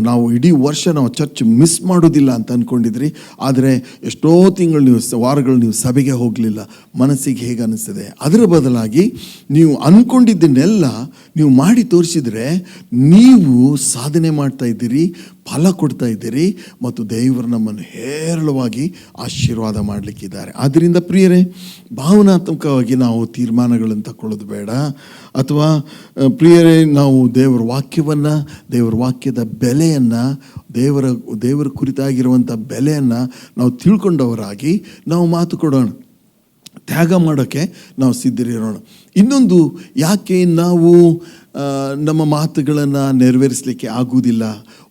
ನಾವು ಇಡೀ ವರ್ಷ ನಾವು ಚರ್ಚ್ ಮಿಸ್ ಮಾಡೋದಿಲ್ಲ ಅಂತ ಅಂದ್ಕೊಂಡಿದ್ರಿ, ಆದರೆ ಎಷ್ಟೋ ತಿಂಗಳು ನೀವು ವಾರಗಳು ನೀವು ಸಭೆಗೆ ಹೋಗಲಿಲ್ಲ, ಮನಸ್ಸಿಗೆ ಹೇಗೆ ಅನ್ನಿಸ್ತದೆ? ಅದರ ಬದಲಾಗಿ ನೀವು ಅಂದ್ಕೊಂಡಿದ್ದನ್ನೆಲ್ಲ ನೀವು ಮಾಡಿ ತೋರಿಸಿದರೆ ನೀವು ಸಾಧನೆ ಮಾಡ್ತಾ ಇದ್ದೀರಿ, ಫಲ ಕೊಡ್ತಾ ಇದ್ದೀರಿ, ಮತ್ತು ದೇವರು ನಮ್ಮನ್ನು ಹೇರಳವಾಗಿ ಆಶೀರ್ವಾದ ಮಾಡಲಿಕ್ಕಿದ್ದಾರೆ. ಆದ್ದರಿಂದ ಪ್ರಿಯರೇ, ಭಾವನಾತ್ಮಕವಾಗಿ ನಾವು ತೀರ್ಮಾನಗಳನ್ನು ತಗೊಳ್ಳೋದು ಬೇಡ. ಅಥವಾ ಪ್ರಿಯರೇ, ನಾವು ದೇವರ ವಾಕ್ಯವನ್ನು, ದೇವರ ವಾಕ್ಯದ ಬೆಲೆಯನ್ನು, ದೇವರ ಕುರಿತಾಗಿರುವಂಥ ಬೆಲೆಯನ್ನು ನಾವು ತಿಳ್ಕೊಂಡವರಾಗಿ ನಾವು ಮಾತು ಕೊಡೋಣ, ತ್ಯಾಗ ಮಾಡೋಕ್ಕೆ ನಾವು ಸಿದ್ಧರಿರೋಣ. ಇನ್ನೊಂದು, ಯಾಕೆ ನಾವು ನಮ್ಮ ಮಾತುಗಳನ್ನು ನೆರವೇರಿಸಲಿಕ್ಕೆ ಆಗುವುದಿಲ್ಲ?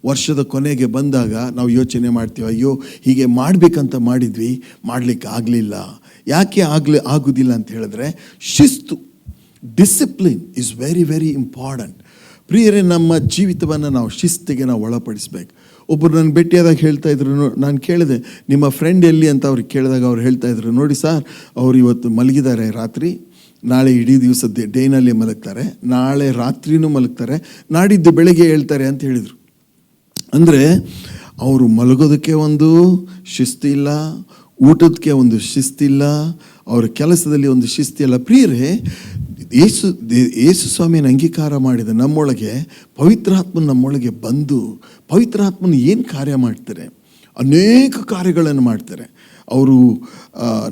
ವರ್ಷದ ಕೊನೆಗೆ ಬಂದಾಗ ನಾವು ಯೋಚನೆ ಮಾಡ್ತೀವಿ, ಅಯ್ಯೋ ಹೀಗೆ ಮಾಡಬೇಕಂತ ಮಾಡಿದ್ವಿ, ಮಾಡಲಿಕ್ಕೆ ಆಗಲಿಲ್ಲ. ಯಾಕೆ ಆಗೋದಿಲ್ಲ ಅಂತ ಹೇಳಿದ್ರೆ, ಶಿಸ್ತು, discipline is very very important. ಪ್ರಿಯರೇ, ನಮ್ಮ ಜೀವಿತವನ್ನು ನಾವು ಶಿಸ್ತಿಗೆ ನಾವು ಒಳಪಡಿಸ್ಬೇಕು. ಒಬ್ಬರು ನನ್ನ ಭೇಟಿಯಾದಾಗ ಹೇಳ್ತಾ ಇದ್ರು, ನಾನು ಕೇಳಿದೆ ನಿಮ್ಮ ಫ್ರೆಂಡ್ ಎಲ್ಲಿ ಅಂತ ಅವ್ರಿಗೆ ಕೇಳಿದಾಗ ಅವ್ರು ಹೇಳ್ತಾ ಇದ್ರು, ನೋಡಿ ಸರ್, ಅವರು ಇವತ್ತು ಮಲಗಿದ್ದಾರೆ ರಾತ್ರಿ, ನಾಳೆ ಇಡೀ ದಿವಸ ಡೇನಲ್ಲಿ ಮಲಗ್ತಾರೆ, ನಾಳೆ ರಾತ್ರಿನೂ ಮಲಗ್ತಾರೆ, ನಾಡಿದ್ದು ಬೆಳಗ್ಗೆ ಹೇಳ್ತಾರೆ ಅಂತ ಹೇಳಿದರು. ಅಂದರೆ ಅವರು ಮಲಗೋದಕ್ಕೆ ಒಂದು ಶಿಸ್ತಿಲ್ಲ, ಊಟಕ್ಕೆ ಒಂದು ಶಿಸ್ತಿಲ್ಲ, ಅವರ ಕೆಲಸದಲ್ಲಿ ಒಂದು ಶಿಸ್ತಿಲ್ಲ. ಪ್ರಿಯರೇ, ಯೇಸು ಸ್ವಾಮಿಯನ್ನು ಅಂಗೀಕಾರ ಮಾಡಿದ ನಮ್ಮೊಳಗೆ ಪವಿತ್ರಾತ್ಮನ ನಮ್ಮೊಳಗೆ ಬಂದು, ಪವಿತ್ರಾತ್ಮನ ಏನು ಕಾರ್ಯ ಮಾಡ್ತಾರೆ? ಅನೇಕ ಕಾರ್ಯಗಳನ್ನು ಮಾಡ್ತಾರೆ. ಅವರು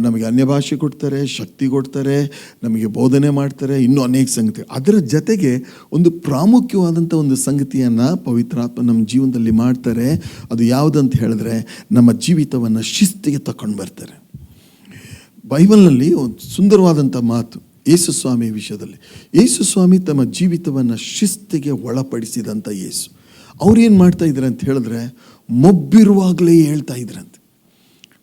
ನಮಗೆ ಅನ್ಯ ಭಾಷೆ ಕೊಡ್ತಾರೆ, ಶಕ್ತಿ ಕೊಡ್ತಾರೆ, ನಮಗೆ ಬೋಧನೆ ಮಾಡ್ತಾರೆ, ಇನ್ನೂ ಅನೇಕ ಸಂಗತಿ. ಅದರ ಜೊತೆಗೆ ಒಂದು ಪ್ರಾಮುಖ್ಯವಾದಂಥ ಒಂದು ಸಂಗತಿಯನ್ನು ಪವಿತ್ರಾತ್ಮ ನಮ್ಮ ಜೀವನದಲ್ಲಿ ಮಾಡ್ತಾರೆ. ಅದು ಯಾವುದಂತ ಹೇಳಿದ್ರೆ, ನಮ್ಮ ಜೀವಿತವನ್ನು ಶಿಸ್ತಿಗೆ ತಗೊಂಡು ಬರ್ತಾರೆ. ಬೈಬಲ್ನಲ್ಲಿ ಒಂದು ಸುಂದರವಾದಂಥ ಮಾತು ಯೇಸು ಸ್ವಾಮಿ ವಿಷಯದಲ್ಲಿ. ಯೇಸು ಸ್ವಾಮಿ ತಮ್ಮ ಜೀವಿತವನ್ನು ಶಿಸ್ತಿಗೆ ಒಳಪಡಿಸಿದಂಥ ಯೇಸು. ಅವ್ರೇನು ಮಾಡ್ತಾ ಇದ್ರು ಅಂತ ಹೇಳಿದ್ರೆ, ಮೊಬ್ಬಿರುವಾಗಲೇ ಹೇಳ್ತಾ ಇದ್ರಂತೆ,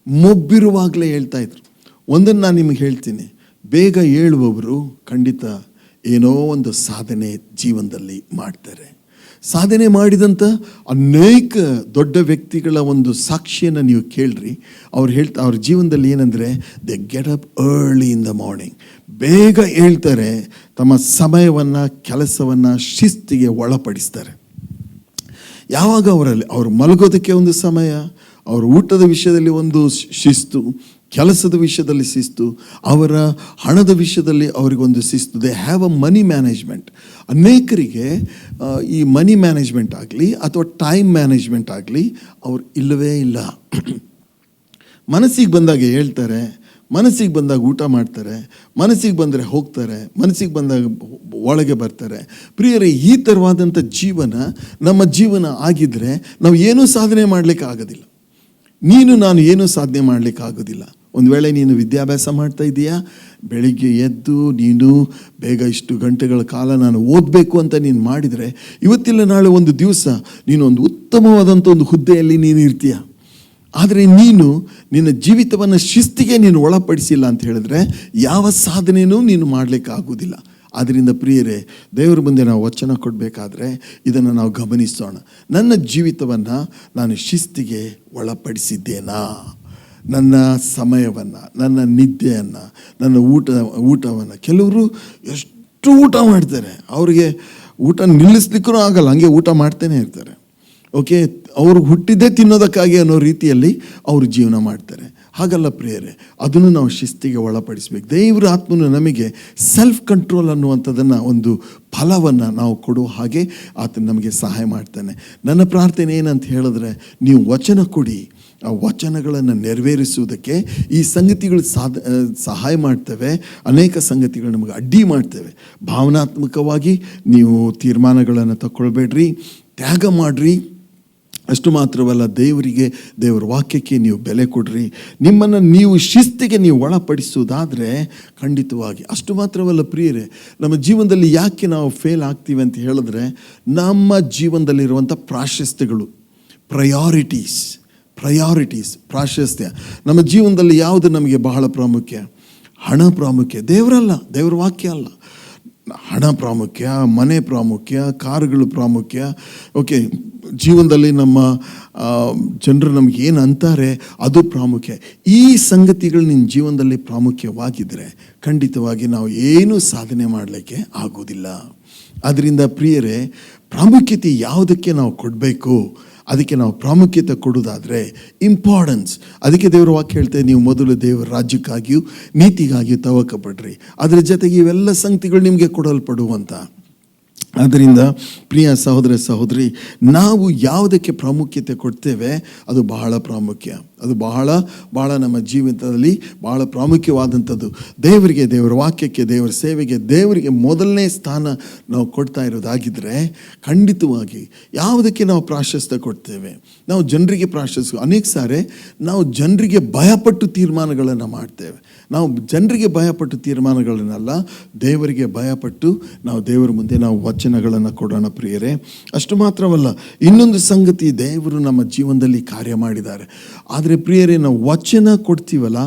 ಮೊಬ್ಬಿರುವಾಗಲೇ ಹೇಳ್ತಾ ಇದ್ರು. ಒಂದನ್ನು ನಾನು ನಿಮಗೆ ಹೇಳ್ತೀನಿ, ಬೇಗ ಏಳುವವರು ಖಂಡಿತ ಏನೋ ಒಂದು ಸಾಧನೆ ಜೀವನದಲ್ಲಿ ಮಾಡ್ತಾರೆ. ಸಾಧನೆ ಮಾಡಿದಂಥ ಅನೇಕ ದೊಡ್ಡ ವ್ಯಕ್ತಿಗಳ ಒಂದು ಸಾಕ್ಷಿಯನ್ನು ನೀವು ಕೇಳ್ರಿ. ಅವ್ರ ಜೀವನದಲ್ಲಿ ಏನಂದರೆ, they get up early in the morning, ಬೇಗ ಹೇಳ್ತಾರೆ, ತಮ್ಮ ಸಮಯವನ್ನು, ಕೆಲಸವನ್ನು ಶಿಸ್ತಿಗೆ ಒಳಪಡಿಸ್ತಾರೆ. ಯಾವಾಗ ಅವರು ಮಲಗೋದಕ್ಕೆ ಒಂದು ಸಮಯ, ಅವರ ಊಟದ ವಿಷಯದಲ್ಲಿ ಒಂದು ಶಿಸ್ತು, ಕೆಲಸದ ವಿಷಯದಲ್ಲಿ ಶಿಸ್ತು, ಅವರ ಹಣದ ವಿಷಯದಲ್ಲಿ ಅವರಿಗೊಂದು ಶಿಸ್ತು. They have a money management. ಅನೇಕರಿಗೆ ಈ ಮನಿ ಮ್ಯಾನೇಜ್ಮೆಂಟ್ ಆಗಲಿ ಅಥವಾ ಟೈಮ್ ಮ್ಯಾನೇಜ್ಮೆಂಟ್ ಆಗಲಿ ಅವ್ರು ಇಲ್ಲವೇ ಇಲ್ಲ. ಮನಸ್ಸಿಗೆ ಬಂದಾಗ ಹೇಳ್ತಾರೆ, ಮನಸ್ಸಿಗೆ ಬಂದಾಗ ಊಟ ಮಾಡ್ತಾರೆ, ಮನಸ್ಸಿಗೆ ಬಂದರೆ ಹೋಗ್ತಾರೆ, ಮನಸ್ಸಿಗೆ ಬಂದಾಗ ಒಳಗೆ ಬರ್ತಾರೆ. ಪ್ರಿಯರೇ, ಈ ಥರವಾದಂಥ ಜೀವನ ನಮ್ಮ ಜೀವನ ಆಗಿದ್ದರೆ ನಾವು ಏನೂ ಸಾಧನೆ ಮಾಡಲಿಕ್ಕೆ ಆಗೋದಿಲ್ಲ. ನಾನು ಏನೂ ಸಾಧನೆ ಮಾಡಲಿಕ್ಕೆ ಆಗೋದಿಲ್ಲ. ಒಂದು ವೇಳೆ ನೀನು ವಿದ್ಯಾಭ್ಯಾಸ ಮಾಡ್ತಾ ಇದೆಯಾ, ಬೆಳಿಗ್ಗೆ ಎದ್ದು ನೀನು ಬೇಗ ಇಷ್ಟು ಗಂಟೆಗಳ ಕಾಲ ನಾನು ಓದಬೇಕು ಅಂತ ನೀನು ಮಾಡಿದರೆ, ಇವತ್ತಿಲ್ಲ ನಾಳೆ ಒಂದು ದಿವಸ ನೀನು ಒಂದು ಉತ್ತಮವಾದಂಥ ಒಂದು ಹುದ್ದೆಯಲ್ಲಿ ನೀನು ಇರ್ತೀಯ. ಆದರೆ ನಿನ್ನ ಜೀವಿತವನ್ನು ಶಿಸ್ತಿಗೆ ನೀನು ಒಳಪಡಿಸಿಲ್ಲ ಅಂತ ಹೇಳಿದ್ರೆ ಯಾವ ಸಾಧನೆಯೂ ನೀನು ಮಾಡಲಿಕ್ಕೆ ಆಗೋದಿಲ್ಲ. ಆದ್ದರಿಂದ ಪ್ರಿಯರೇ, ದೇವರ ಮುಂದೆ ನಾವು ವಚನ ಕೊಡಬೇಕಾದ್ರೆ ಇದನ್ನು ನಾವು ಗಮನಿಸೋಣ. ನನ್ನ ಜೀವಿತವನ್ನು ನಾನು ಶಿಸ್ತಿಗೆ ಒಳಪಡಿಸಿದ್ದೇನಾ? ನನ್ನ ಸಮಯವನ್ನು, ನನ್ನ ನಿದ್ದೆಯನ್ನು, ನನ್ನ ಊಟವನ್ನು. ಕೆಲವರು ಎಷ್ಟು ಊಟ ಮಾಡ್ತಾರೆ, ಅವರಿಗೆ ಊಟ ನಿಲ್ಲಿಸ್ಲಿಕ್ಕೂ ಆಗಲ್ಲ, ಹಂಗೆ ಊಟ ಮಾಡ್ತಾನೆ ಇರ್ತಾರೆ. ಓಕೆ, ಅವರು ಹುಟ್ಟಿದ್ದೇ ತಿನ್ನೋದಕ್ಕಾಗಿ ಅನ್ನೋ ರೀತಿಯಲ್ಲಿ ಅವರು ಜೀವನ ಮಾಡ್ತಾರೆ. ಹಾಗಲ್ಲ ಪ್ರಿಯರೇ, ಅದನ್ನು ನಾವು ಶಿಸ್ತಿಗೆ ಒಳಪಡಿಸ್ಬೇಕು. ದೇವರ ಆತ್ಮನು ನಮಗೆ ಸೆಲ್ಫ್ ಕಂಟ್ರೋಲ್ ಅನ್ನುವಂಥದ್ದನ್ನು, ಒಂದು ಫಲವನ್ನು ನಾವು ಕೊಡುವ ಹಾಗೆ ಆತನು ನಮಗೆ ಸಹಾಯ ಮಾಡ್ತಾನೆ. ನನ್ನ ಪ್ರಾರ್ಥನೆ ಏನಂತ ಹೇಳಿದ್ರೆ, ನೀವು ವಚನ ಕೊಡಿ, ಆ ವಚನಗಳನ್ನು ನೆರವೇರಿಸುವುದಕ್ಕೆ ಈ ಸಂಗತಿಗಳು ಸಹಾಯ ಮಾಡ್ತವೆ. ಅನೇಕ ಸಂಗತಿಗಳು ನಮಗೆ ಅಡ್ಡಿ ಮಾಡ್ತೇವೆ. ಭಾವನಾತ್ಮಕವಾಗಿ ನೀವು ತೀರ್ಮಾನಗಳನ್ನು ತಗೊಳ್ಬೇಡ್ರಿ, ತ್ಯಾಗ ಮಾಡಿರಿ. ಅಷ್ಟು ಮಾತ್ರವಲ್ಲ, ದೇವರ ವಾಕ್ಯಕ್ಕೆ ನೀವು ಬೆಲೆ ಕೊಡ್ರಿ. ನಿಮ್ಮನ್ನು ನೀವು ಶಿಸ್ತಿಗೆ ನೀವು ಒಳಪಡಿಸುವುದಾದರೆ ಖಂಡಿತವಾಗಿ. ಅಷ್ಟು ಮಾತ್ರವಲ್ಲ ಪ್ರಿಯರೇ, ನಮ್ಮ ಜೀವನದಲ್ಲಿ ಯಾಕೆ ನಾವು ಫೇಲ್ ಆಗ್ತೀವಿ ಅಂತ ಹೇಳಿದ್ರೆ, ನಮ್ಮ ಜೀವನದಲ್ಲಿರುವಂಥ ಪ್ರಾಶಸ್ತ್ಯಗಳು, ಪ್ರಯಾರಿಟೀಸ್, ಪ್ರಾಶಸ್ತ್ಯ. ನಮ್ಮ ಜೀವನದಲ್ಲಿ ಯಾವುದು ನಮಗೆ ಬಹಳ ಪ್ರಾಮುಖ್ಯ? ಹಣ ಪ್ರಾಮುಖ್ಯ, ದೇವರಲ್ಲ, ದೇವರ ವಾಕ್ಯ ಅಲ್ಲ. ಹಣ ಪ್ರಾಮುಖ್ಯ, ಮನೆ ಪ್ರಾಮುಖ್ಯ, ಕಾರುಗಳು ಪ್ರಾಮುಖ್ಯ. ಓಕೆ, ಜೀವನದಲ್ಲಿ ನಮ್ಮ ಜನರು ನಮ್ಗೆ ಏನು ಅಂತಾರೆ ಅದು ಪ್ರಾಮುಖ್ಯ. ಈ ಸಂಗತಿಗಳು ನಿನ್ನ ಜೀವನದಲ್ಲಿ ಪ್ರಾಮುಖ್ಯವಾಗಿದ್ದರೆ ಖಂಡಿತವಾಗಿ ನಾವು ಏನೂ ಸಾಧನೆ ಮಾಡಲಿಕ್ಕೆ ಆಗೋದಿಲ್ಲ. ಅದರಿಂದ ಪ್ರಿಯರೇ, ಪ್ರಾಮುಖ್ಯತೆ ಯಾವುದಕ್ಕೆ ನಾವು ಕೊಡಬೇಕು, ಅದಕ್ಕೆ ನಾವು ಪ್ರಾಮುಖ್ಯತೆ ಕೊಡೋದಾದರೆ ಇಂಪಾರ್ಟೆನ್ಸ್. ಅದಕ್ಕೆ ದೇವರ ವಾಕ್ಯ ಹೇಳ್ತೇವೆ, ನೀವು ಮೊದಲು ದೇವರ ರಾಜ್ಯಕ್ಕಾಗಿಯೂ ನೀತಿಗಾಗಿಯೂ ತವಕಪಡ್ರಿ, ಅದರ ಜೊತೆಗೆ ಇವೆಲ್ಲ ಸಂಗತಿಗಳು ನಿಮಗೆ ಕೊಡಲ್ಪಡುವಂಥ. ಆದ್ದರಿಂದ ಪ್ರಿಯ ಸಹೋದರ ಸಹೋದರಿ, ನಾವು ಯಾವುದಕ್ಕೆ ಪ್ರಾಮುಖ್ಯತೆ ಕೊಡ್ತೇವೆ ಅದು ಬಹಳ ಪ್ರಾಮುಖ್ಯ. ಅದು ಬಹಳ ನಮ್ಮ ಜೀವಿತದಲ್ಲಿ ಬಹಳ ಪ್ರಾಮುಖ್ಯವಾದಂಥದ್ದು. ದೇವರಿಗೆ, ದೇವರ ವಾಕ್ಯಕ್ಕೆ, ದೇವರ ಸೇವೆಗೆ, ದೇವರಿಗೆ ಮೊದಲನೇ ಸ್ಥಾನ ನಾವು ಕೊಡ್ತಾ ಇರೋದಾಗಿದ್ದರೆ ಖಂಡಿತವಾಗಿ ಯಾವುದಕ್ಕೆ ನಾವು ಪ್ರಾಶಸ್ತ್ಯ ಕೊಡ್ತೇವೆ, ನಾವು ಜನರಿಗೆ ಪ್ರಾಶಸ್ತ್ಯ. ಅನೇಕ ಸಾರಿ ನಾವು ಜನರಿಗೆ ಭಯಪಟ್ಟು ತೀರ್ಮಾನಗಳನ್ನು ಮಾಡ್ತೇವೆ. ನಾವು ಜನರಿಗೆ ಭಯಪಟ್ಟು ತೀರ್ಮಾನಗಳನ್ನಲ್ಲ, ದೇವರಿಗೆ ಭಯಪಟ್ಟು ನಾವು ದೇವರ ಮುಂದೆ ನಾವು ವಚನಗಳನ್ನು ಕೊಡೋಣ ಪ್ರಿಯರೇ. ಅಷ್ಟು ಮಾತ್ರವಲ್ಲ, ಇನ್ನೊಂದು ಸಂಗತಿ, ದೇವರು ನಮ್ಮ ಜೀವನದಲ್ಲಿ ಕಾರ್ಯ ಮಾಡಿದ್ದಾರೆ. ಆದರೆ ಪ್ರಿಯರೇ, ನಾವು ವಚನ ಕೊಡ್ತೀವಲ್ಲ,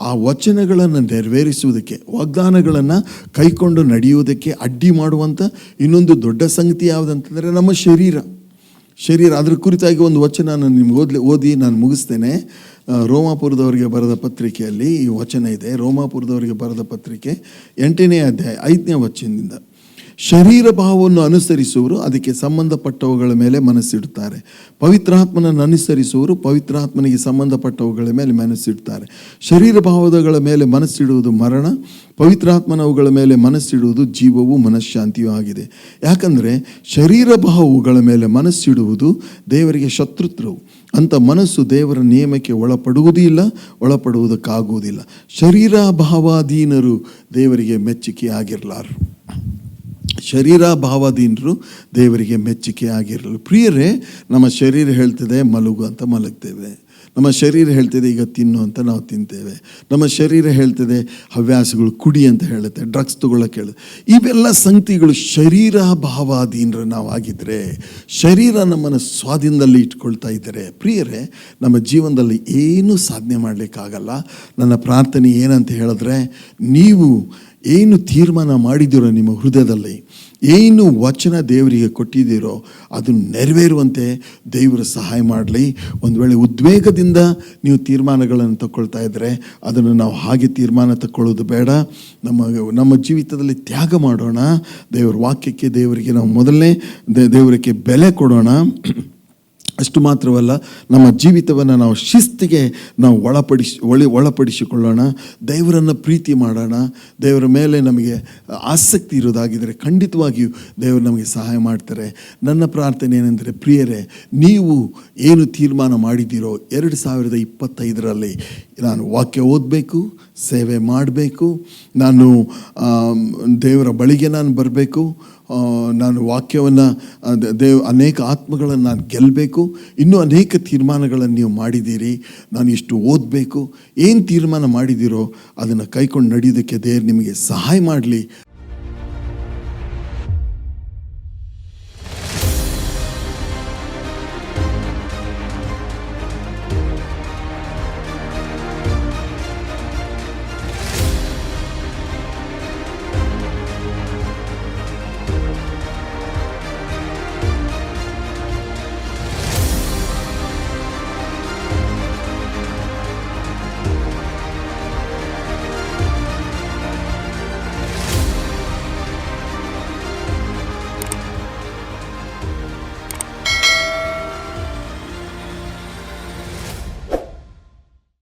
ಆ ವಚನಗಳನ್ನು ನೆರವೇರಿಸುವುದಕ್ಕೆ, ವಾಗ್ದಾನಗಳನ್ನು ಕೈಕೊಂಡು ನಡೆಯುವುದಕ್ಕೆ ಅಡ್ಡಿ ಮಾಡುವಂಥ ಇನ್ನೊಂದು ದೊಡ್ಡ ಸಂಗತಿ ಯಾವುದಂತಂದರೆ ನಮ್ಮ ಶರೀರ. ಅದ್ರ ಕುರಿತಾಗಿ ಒಂದು ವಚನ ನಾನು ನಿಮ್ಗೆ ಓದಿ ನಾನು ಮುಗಿಸ್ತೇನೆ. ರೋಮಾಪುರದವರಿಗೆ ಬರೆದ ಪತ್ರಿಕೆಯಲ್ಲಿ ಈ ವಚನ ಇದೆ. ರೋಮಾಪುರದವರಿಗೆ ಬರೆದ ಪತ್ರಿಕೆ 8ನೇ ಅಧ್ಯಾಯ 5ನೇ ವಚನದಿಂದ, ಶರೀರ ಭಾವವನ್ನು ಅನುಸರಿಸುವವರು ಅದಕ್ಕೆ ಸಂಬಂಧಪಟ್ಟವುಗಳ ಮೇಲೆ ಮನಸ್ಸಿಡುತ್ತಾರೆ, ಪವಿತ್ರಾತ್ಮನನ್ನು ಅನುಸರಿಸುವವರು ಪವಿತ್ರಾತ್ಮನಿಗೆ ಸಂಬಂಧಪಟ್ಟವುಗಳ ಮೇಲೆ ಮನಸ್ಸಿಡುತ್ತಾರೆ. ಶರೀರ ಭಾವಗಳ ಮೇಲೆ ಮನಸ್ಸಿಡುವುದು ಮರಣ, ಪವಿತ್ರಾತ್ಮನವುಗಳ ಮೇಲೆ ಮನಸ್ಸಿಡುವುದು ಜೀವವೂ ಮನಃಶಾಂತಿಯೂ ಆಗಿದೆ. ಯಾಕಂದರೆ ಶರೀರ ಭಾವಗಳ ಮೇಲೆ ಮನಸ್ಸಿಡುವುದು ದೇವರಿಗೆ ಶತ್ರುತ್ರವು. ಅಂಥ ಮನಸ್ಸು ದೇವರ ನಿಯಮಕ್ಕೆ ಒಳಪಡುವುದಕ್ಕಾಗುವುದಿಲ್ಲ. ಶರೀರ ಭಾವಾಧೀನರು ದೇವರಿಗೆ ಮೆಚ್ಚುಗೆ ಆಗಿರಲಾರರು. ಶರೀರ ಭಾವಾಧೀನರು ದೇವರಿಗೆ ಮೆಚ್ಚುಗೆ ಆಗಿರಲು. ಪ್ರಿಯರೇ, ನಮ್ಮ ಶರೀರ ಹೇಳ್ತದೆ ಮಲಗು ಅಂತ ಮಲಗ್ತೇವೆ. ನಮ್ಮ ಶರೀರ ಹೇಳ್ತದೆ ಈಗ ತಿನ್ನು ಅಂತ ನಾವು ತಿಂತೇವೆ. ನಮ್ಮ ಶರೀರ ಹೇಳ್ತದೆ ಹವ್ಯಾಸಗಳು ಕುಡಿ ಅಂತ ಹೇಳುತ್ತೆ, ಡ್ರಗ್ಸ್ ತಗೊಳ್ಳೋಕೆ ಹೇಳುತ್ತೆ. ಇವೆಲ್ಲ ಸಂಗತಿಗಳು ಶರೀರ ಭಾವಾಧೀನರು ನಾವು ಆಗಿದ್ದರೆ, ಶರೀರ ನಮ್ಮನ್ನು ಸ್ವಾಧೀನದಲ್ಲಿ ಇಟ್ಕೊಳ್ತಾ ಇದ್ದರೆ ಪ್ರಿಯರೇ, ನಮ್ಮ ಜೀವನದಲ್ಲಿ ಏನೂ ಸಾಧನೆ ಮಾಡಲಿಕ್ಕಾಗಲ್ಲ. ನನ್ನ ಪ್ರಾರ್ಥನೆ ಏನಂತ ಹೇಳಿದ್ರೆ, ನೀವು ಏನು ತೀರ್ಮಾನ ಮಾಡಿದ್ದೀರೋ ನಿಮ್ಮ ಹೃದಯದಲ್ಲಿ, ಏನು ವಚನ ದೇವರಿಗೆ ಕೊಟ್ಟಿದ್ದೀರೋ ಅದು ನೆರವೇರುವಂತೆ ದೇವರು ಸಹಾಯ ಮಾಡಲಿ. ಒಂದು ವೇಳೆ ಉದ್ವೇಗದಿಂದ ನೀವು ತೀರ್ಮಾನಗಳನ್ನು ತಗೊಳ್ತಾ ಇದ್ದರೆ ಅದನ್ನು ನಾವು ಹಾಗೆ ತೀರ್ಮಾನ ತಗೊಳ್ಳೋದು ಬೇಡ. ನಮ್ಮ ಜೀವಿತದಲ್ಲಿ ತ್ಯಾಗ ಮಾಡೋಣ. ದೇವರ ವಾಕ್ಯಕ್ಕೆ, ದೇವರಿಗೆ ನಾವು ಮೊದಲನೇ ದೇವರಿಗೆ ಬೆಲೆ ಕೊಡೋಣ. ಅಷ್ಟು ಮಾತ್ರವಲ್ಲ, ನಮ್ಮ ಜೀವಿತವನ್ನು ನಾವು ಶಿಸ್ತಿಗೆ ನಾವು ಒಳಪಡಿಸಿಕೊಳ್ಳೋಣ. ದೇವರನ್ನು ಪ್ರೀತಿ ಮಾಡೋಣ. ದೇವರ ಮೇಲೆ ನಮಗೆ ಆಸಕ್ತಿ ಇರೋದಾಗಿದ್ದರೆ ಖಂಡಿತವಾಗಿಯೂ ದೇವರು ನಮಗೆ ಸಹಾಯ ಮಾಡ್ತಾರೆ. ನನ್ನ ಪ್ರಾರ್ಥನೆ ಏನೆಂದರೆ, ಪ್ರಿಯರೇ, ನೀವು ಏನು ತೀರ್ಮಾನ ಮಾಡಿದ್ದೀರೋ 2025ರಲ್ಲಿ ನಾನು ವಾಕ್ಯ ಓದಬೇಕು, ಸೇವೆ ಮಾಡಬೇಕು, ನಾನು ದೇವರ ಬಳಿಗೆ ನಾನು ಬರಬೇಕು, ನಾನು ವಾಕ್ಯವನ್ನು ಅನೇಕ ಆತ್ಮಗಳನ್ನು ನಾನು ಗೆಲ್ಲಬೇಕು, ಇನ್ನೂ ಅನೇಕ ತೀರ್ಮಾನಗಳನ್ನು ನೀವು ಮಾಡಿದ್ದೀರಿ, ನಾನು ಇಷ್ಟು ಓದಬೇಕು, ಏನು ತೀರ್ಮಾನ ಮಾಡಿದ್ದೀರೋ ಅದನ್ನು ಕೈಕೊಂಡು ನಡೆಯೋದಕ್ಕೆ ದೇವರು ನಿಮಗೆ ಸಹಾಯ ಮಾಡಲಿ.